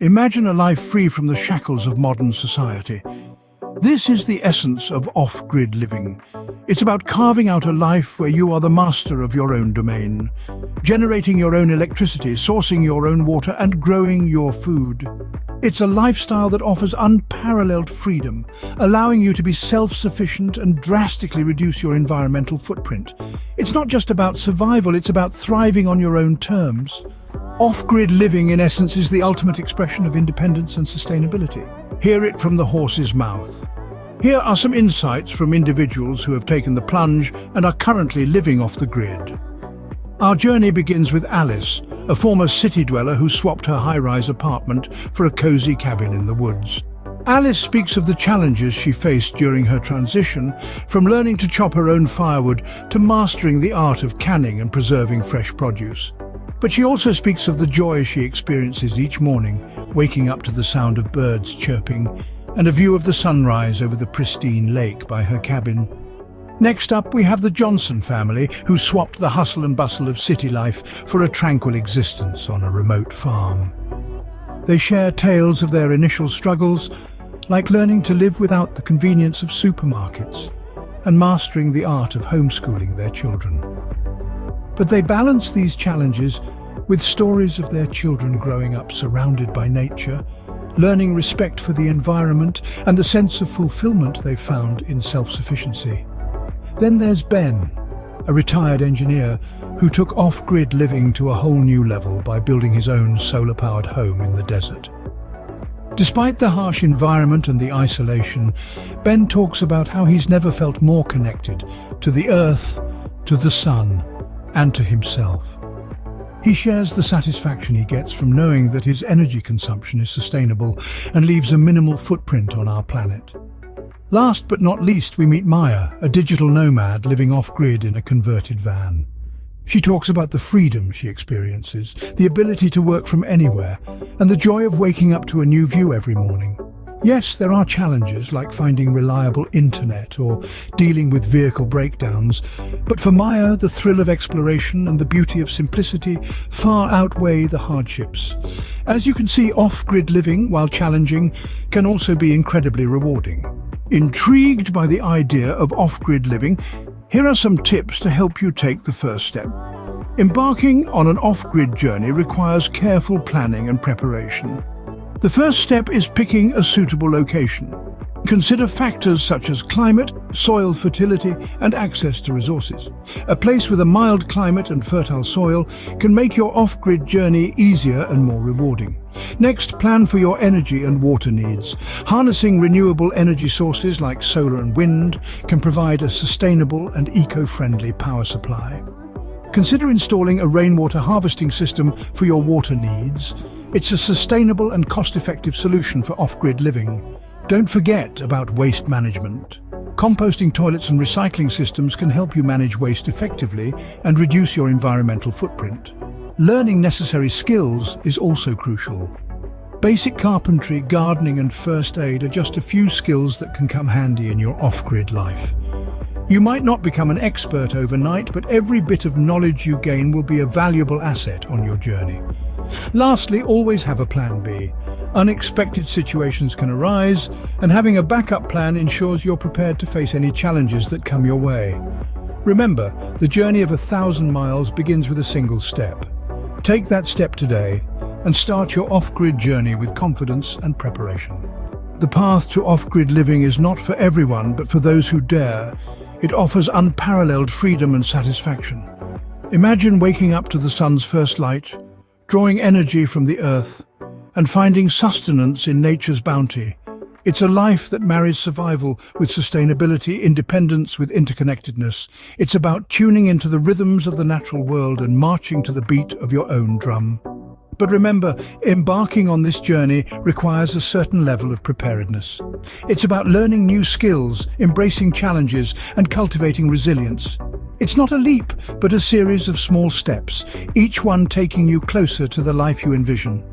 Imagine a life free from the shackles of modern society. This is the essence of off-grid living. It's about carving out a life where you are the master of your own domain, generating your own electricity, sourcing your own water, and growing your food. It's a lifestyle that offers unparalleled freedom, allowing you to be self-sufficient and drastically reduce your environmental footprint. It's not just about survival, it's about thriving on your own terms. Off-grid living, in essence, is the ultimate expression of independence and sustainability. Hear it from the horse's mouth. Here are some insights from individuals who have taken the plunge and are currently living off the grid. Our journey begins with Alice, a former city dweller who swapped her high-rise apartment for a cozy cabin in the woods. Alice speaks of the challenges she faced during her transition, from learning to chop her own firewood to mastering the art of canning and preserving fresh produce. But she also speaks of the joy she experiences each morning, waking up to the sound of birds chirping and a view of the sunrise over the pristine lake by her cabin. Next up, we have the Johnson family, who swapped the hustle and bustle of city life for a tranquil existence on a remote farm. They share tales of their initial struggles, like learning to live without the convenience of supermarkets and mastering the art of homeschooling their children. But they balance these challenges with stories of their children growing up surrounded by nature, learning respect for the environment and the sense of fulfillment they found in self-sufficiency. Then there's Ben, a retired engineer who took off-grid living to a whole new level by building his own solar-powered home in the desert. Despite the harsh environment and the isolation, Ben talks about how he's never felt more connected to the earth, to the sun, and to himself. He shares the satisfaction he gets from knowing that his energy consumption is sustainable and leaves a minimal footprint on our planet. Last but not least, we meet Maya, a digital nomad living off-grid in a converted van. She talks about the freedom she experiences, the ability to work from anywhere, and the joy of waking up to a new view every morning. Yes, there are challenges like finding reliable internet or dealing with vehicle breakdowns, but for Maya, the thrill of exploration and the beauty of simplicity far outweigh the hardships. As you can see, off-grid living, while challenging, can also be incredibly rewarding. Intrigued by the idea of off-grid living, here are some tips to help you take the first step. Embarking on an off-grid journey requires careful planning and preparation. The first step is picking a suitable location. Consider factors such as climate, soil fertility, and access to resources. A place with a mild climate and fertile soil can make your off-grid journey easier and more rewarding. Next, plan for your energy and water needs. Harnessing renewable energy sources like solar and wind can provide a sustainable and eco-friendly power supply. Consider installing a rainwater harvesting system for your water needs. It's a sustainable and cost-effective solution for off-grid living. Don't forget about waste management. Composting toilets and recycling systems can help you manage waste effectively and reduce your environmental footprint. Learning necessary skills is also crucial. Basic carpentry, gardening, and first aid are just a few skills that can come handy in your off-grid life. You might not become an expert overnight, but every bit of knowledge you gain will be a valuable asset on your journey. Lastly, always have a plan B. Unexpected situations can arise, and having a backup plan ensures you're prepared to face any challenges that come your way. Remember, the journey of 1,000 miles begins with a single step. Take that step today and start your off-grid journey with confidence and preparation. The path to off-grid living is not for everyone, but for those who dare. It offers unparalleled freedom and satisfaction. Imagine waking up to the sun's first light, drawing energy from the earth, and finding sustenance in nature's bounty. It's a life that marries survival with sustainability, independence with interconnectedness. It's about tuning into the rhythms of the natural world and marching to the beat of your own drum. But remember, embarking on this journey requires a certain level of preparedness. It's about learning new skills, embracing challenges, and cultivating resilience. It's not a leap, but a series of small steps, each one taking you closer to the life you envision.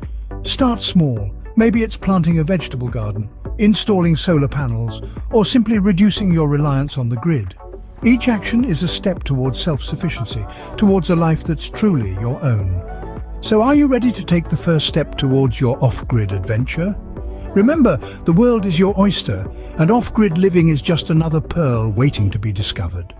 Start small. Maybe it's planting a vegetable garden, installing solar panels, or simply reducing your reliance on the grid. Each action is a step towards self-sufficiency, towards a life that's truly your own. So are you ready to take the first step towards your off-grid adventure? Remember, the world is your oyster, and off-grid living is just another pearl waiting to be discovered.